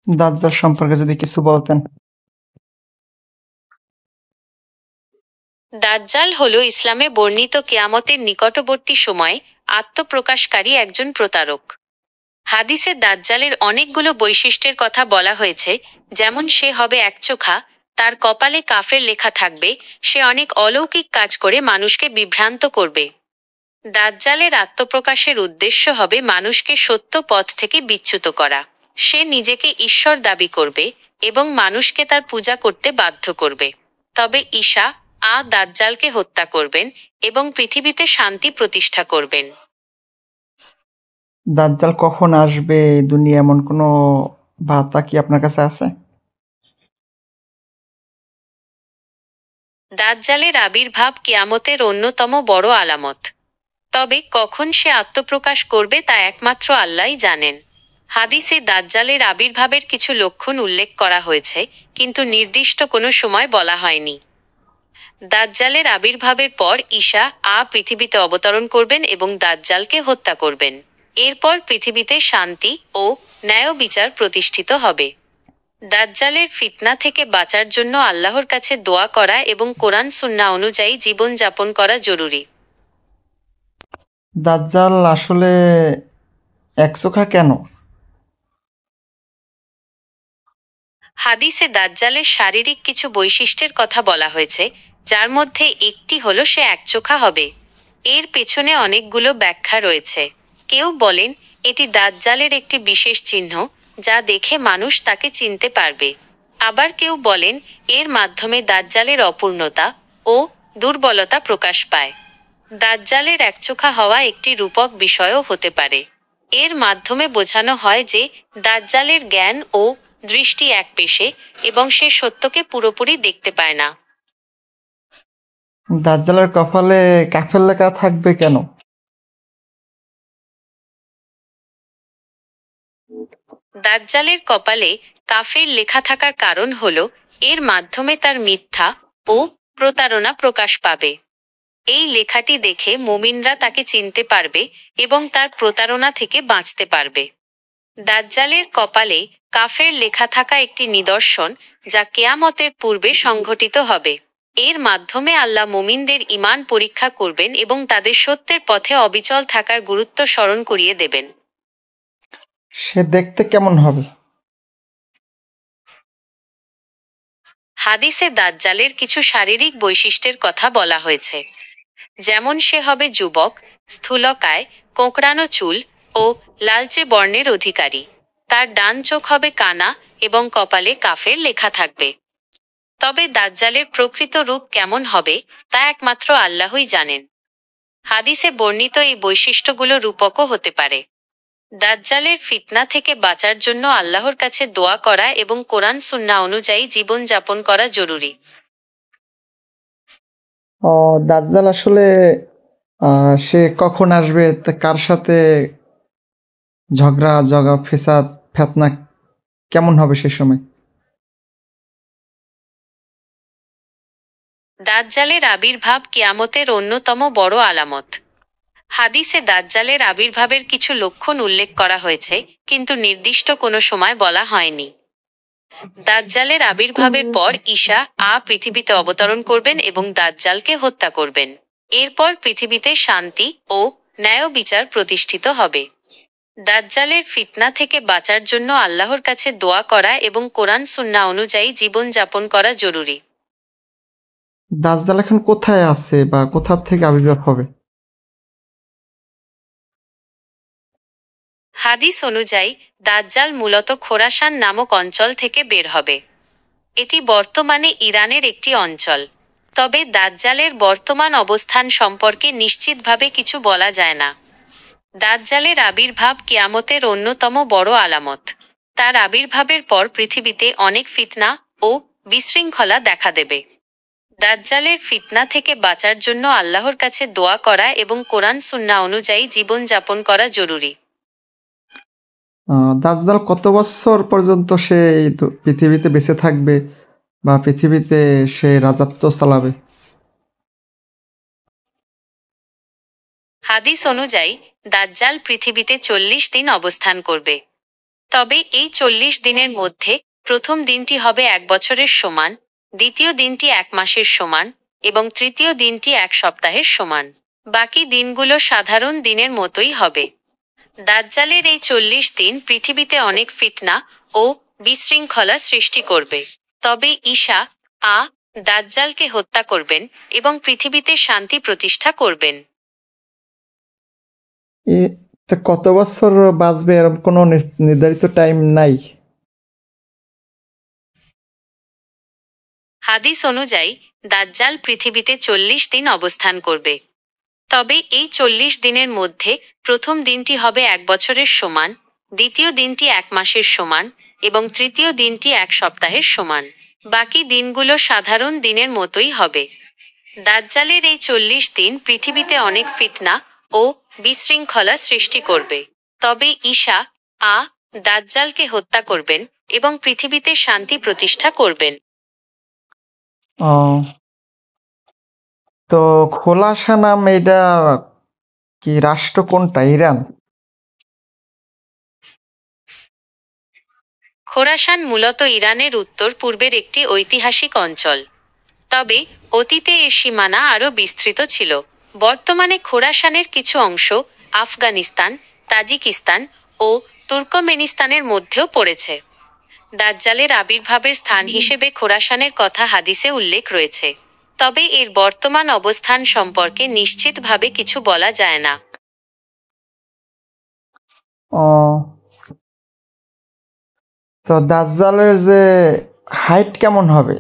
দাজ্জাল সম্পর্কে যদি কিছু বলতেন। দাজ্জাল হল ইসলামে বর্ণিত কিয়ামতের নিকটবর্তী সময়ে আত্মপ্রকাশকারী একজন প্রতারক। হাদিসে দাজ্জালের অনেকগুলো বৈশিষ্ট্যের কথা বলা হয়েছে, যেমন সে হবে একচোখা, তার কপালে কাফের লেখা থাকবে, সে অনেক অলৌকিক কাজ করে মানুষকে বিভ্রান্ত করবে। দাজ্জালের আত্মপ্রকাশের উদ্দেশ্য হবে মানুষকে সত্য পথ থেকে বিচ্যুত করা। সে নিজেকে ঈশ্বর দাবি করবে এবং মানুষকে তার পূজা করতে বাধ্য করবে। তবে ঈসা দাজ্জালকে হত্যা করবেন এবং পৃথিবীতে শান্তি প্রতিষ্ঠা করবেন। দাজ্জাল কখন আসবে এই দুনিয়া এমন কোনো বার্তা কি আপনার কাছে আছে? দাজ্জালের আবির্ভাব কিয়ামতের অন্যতম বড় আলামত। তবে কখন সে আত্মপ্রকাশ করবে তা একমাত্র আল্লাহই জানেন। হাদিসে দাজ্জালের আবির্ভাবের কিছু লক্ষণ উল্লেখ করা হয়েছে, কিন্তু নির্দিষ্ট কোনো সময় বলা হয়নি। দাজ্জালের আবির্ভাবের পর ঈসা পৃথিবীতে অবতরণ করবেন এবং দাজ্জালকে হত্যা করবেন। এরপর পৃথিবীতে শান্তি ও ন্যায় বিচার প্রতিষ্ঠিত হবে। দাজ্জালের ফিতনা থেকে বাঁচার জন্য আল্লাহর কাছে দোয়া করা এবং কোরআন সুন্নাহ অনুযায়ী জীবন যাপন করা জরুরি। দাজ্জাল আসলে একচোখা কেন? হাদিসে দাজ্জালের শারীরিক কিছু বৈশিষ্ট্যের কথা বলা হয়েছে, যার মধ্যে একটি হলো সে একচোখা হবে। এর পেছনে অনেকগুলো ব্যাখ্যা রয়েছে। কেউ বলেন এটি দাজ্জালের একটি বিশেষ চিহ্ন, যা দেখে মানুষ তাকে চিনতে পারবে। আবার কেউ বলেন এর মাধ্যমে দাজ্জালের অপূর্ণতা ও দুর্বলতা প্রকাশ পায়। দাজ্জালের একচোখা হওয়া একটি রূপক বিষয়ও হতে পারে। এর মাধ্যমে বোঝানো হয় যে দাজ্জালের জ্ঞান ও দৃষ্টি একপেশে এবং সে সত্যকে পুরোপুরি দেখতে পায় না। দাজ্জালের কপালে কাফের লেখা থাকবে কেন? দাজ্জালের কপালে কাফের লেখা থাকার কারণ হলো এর মাধ্যমে তার মিথ্যা ও প্রতারণা প্রকাশ পাবে। এই লেখাটি দেখে মুমিনরা তাকে চিনতে পারবে এবং তার প্রতারণা থেকে বাঁচতে পারবে। দাজ্জালের কপালে কাফের লেখা থাকা একটি নিদর্শন, যা কেয়ামতের পূর্বে সংঘটিত হবে। এর মাধ্যমে আল্লাহ মুমিনদের ঈমান পরীক্ষা করবেন এবং তাদের সত্যের পথে অবিচল থাকার গুরুত্ব স্মরণ করিয়ে দেবেন। সে দেখতে কেমন হবে? হাদিসে দাজ্জালের কিছু শারীরিক বৈশিষ্ট্যের কথা বলা হয়েছে, যেমন সে হবে যুবক, স্থূলকায়, কোঁকড়ানো চুল ও লালচে বর্ণের অধিকারী। তার ডান চোখ হবে কানা এবং কপালে কাফের লেখা থাকবে। তবে দাজ্জালের প্রকৃত রূপ কেমন হবে তা একমাত্র আল্লাহই জানেন। হাদিসে বর্ণিত এই বৈশিষ্ট্যগুলো রূপকও হতে পারে। দাজ্জালের ফিতনা থেকে বাঁচার জন্য আল্লাহর কাছে দোয়া করা এবং কোরআন সুন্নাহ অনুযায়ী জীবন যাপন করা জরুরি। দাজ্জাল আসলে সে কখন আসবে, কার সাথে ঝগড়া ফেসাদ ফেতনা কেমন হবে সে সময়? দাজ্জালের আবির্ভাব কিয়ামতের অন্যতম বড় আলামত। হাদিসে দাজ্জালের আবির্ভাবের কিছু লক্ষণ উল্লেখ করা হয়েছে, কিন্তু নির্দিষ্ট কোনো সময় বলা হয়নি। দাজ্জালের আবির্ভাবের পর ঈসা পৃথিবীতে অবতরণ করবেন এবং দাজ্জালকে হত্যা করবেন। এরপর পৃথিবীতে শান্তি ও ন্যায় বিচার প্রতিষ্ঠিত হবে। দাজ্জালের ফিতনা থেকে বাঁচার জন্য আল্লাহর কাছে দোয়া করা এবং কোরআন সুন্নাহ অনুযায়ী জীবন যাপন করা জরুরি। দাজ্জাল এখন কোথায় আছে বা কোথা থেকে আবির্ভাব হবে? হাদিস অনুযায়ী দাজ্জাল মূলত খোরাসান নামক অঞ্চল থেকে বের হবে। এটি বর্তমানে ইরানের একটি অঞ্চল। তবে দাজ্জালের বর্তমান অবস্থান সম্পর্কে নিশ্চিতভাবে কিছু বলা যায় না। দাজ্জালের আবির্ভাব কিয়ামতের অন্যতম বড় আলামত। তার আবির্ভাবের পর পৃথিবীতে অনেক ফিতনা ও বিশৃঙ্খলা দেখা দেবে। দাজ্জালের ফিতনা থেকে বাঁচার জন্য আল্লাহর কাছে দোয়া করা এবং কোরআন সুন্নাহ অনুযায়ী জীবন যাপন করা জরুরি। দাজ্জাল কত বছর পর্যন্ত সে এই পৃথিবীতে বেঁচে থাকবে বা পৃথিবীতে সে রাজত্ব চালাবে? হাদিস অনুযায়ী দাজ্জাল পৃথিবীতে 40 দিন অবস্থান করবে। তবে এই 40 দিনের মধ্যে প্রথম দিনটি হবে 1 বছরের সমান, দ্বিতীয় দিনটি 1 মাসের সমান এবং তৃতীয় দিনটি 1 সপ্তাহের সমান। বাকি দিনগুলো সাধারণ দিনের মতোই হবে। দাজ্জালের এই 40 দিন পৃথিবীতে অনেক ফিতনা ও বিশৃঙ্খলা সৃষ্টি করবে। তবে ঈসা দাজ্জালকে হত্যা করবেন এবং পৃথিবীতে শান্তি প্রতিষ্ঠা করবেন। তা কত বছর বাঁচবে এরকম কোনো নির্ধারিত টাইম নাই? হাদিস অনুযায়ী দাজ্জাল পৃথিবীতে 40 দিন অবস্থান করবে। তবে এই 40 দিনের মধ্যে প্রথম দিনটি হবে 1 বছরের সমান, দ্বিতীয় দিনটি 1 মাসের সমান এবং তৃতীয় দিনটি 1 সপ্তাহের সমান। বাকি দিনগুলো সাধারণ দিনের মতোই হবে। দাজ্জালের এই 40 দিন পৃথিবীতে অনেক ফিতনা ও বিশৃঙ্খলা সৃষ্টি করবে। তবে ঈসা দাজ্জালকে হত্যা করবেন এবং পৃথিবীতে শান্তি প্রতিষ্ঠা করবেন। তো খোলাসা নাম এটা কি রাষ্ট্র কোনটা? ইরান? খোরাসান মূলত ইরানের উত্তর পূর্বের একটি ঐতিহাসিক অঞ্চল। তবে অতীতে এর সীমানা আরও বিস্তৃত ছিল। বর্তমানে খোরাসানের কিছু অংশ আফগানিস্তান, তাজিকিস্তান ও তুর্কমেনিস্তানের মধ্যেও পড়েছে। দাজ্জালের আবির্ভাবের স্থান হিসেবে খোরাসানের কথা হাদিসে উল্লেখ রয়েছে। তবে এর বর্তমান অবস্থান সম্পর্কে নিশ্চিতভাবে কিছু বলা যায় না। তো দাজ্জালের যে হাইট কেমন হবে?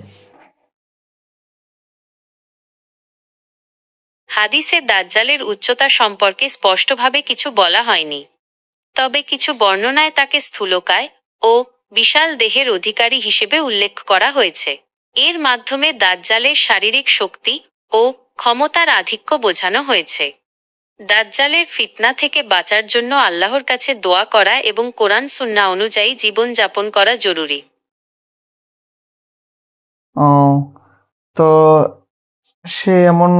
হাদিসে দাজ্জালের উচ্চতা সম্পর্কে স্পষ্টভাবে কিছু বলা হয়নি। তবে কিছু বর্ণনায় তাকে স্থূলকায় ও বিশাল দেহের অধিকারী হিসেবে উল্লেখ করা হয়েছে। এর মাধ্যমে দাজ্জালের শারীরিক শক্তি ও ক্ষমতার আধিক্য বোঝানো হয়েছে। দাজ্জালের ফিতনা থেকে বাঁচার জন্য আল্লাহর কাছে দোয়া করা এবং কোরআন সুন্নাহ অনুযায়ী জীবন যাপন করা জরুরি। তো সে এমন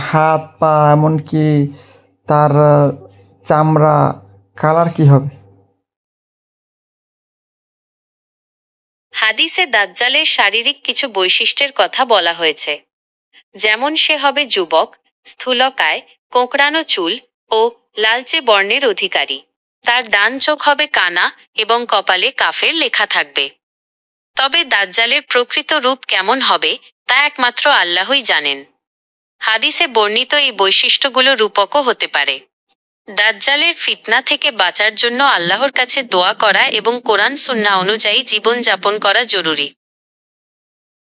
হাত পা এমনকি তার চামড়া কালার কি হবে? হাদিসে দাজ্জালের শারীরিক কিছু বৈশিষ্ট্যের কথা বলা হয়েছে। যেমন সে হবে যুবক, স্থূলকায়, কোঁকড়ানো চুল ও লালচে বর্ণের অধিকারী। তার ডান চোখ হবে কানা এবং কপালে কাফের লেখা থাকবে। তবে দাজ্জালের প্রকৃত রূপ কেমন হবে তা একমাত্র আল্লাহই জানেন। হাদিসে বর্ণিত এই বৈশিষ্ট্যগুলো রূপকও হতে পারে। দাজ্জালের ফিতনা থেকে বাঁচার জন্য আল্লাহর কাছে দোয়া করা এবং কোরআন সুন্নাহ অনুযায়ী জীবন যাপন করা জরুরি।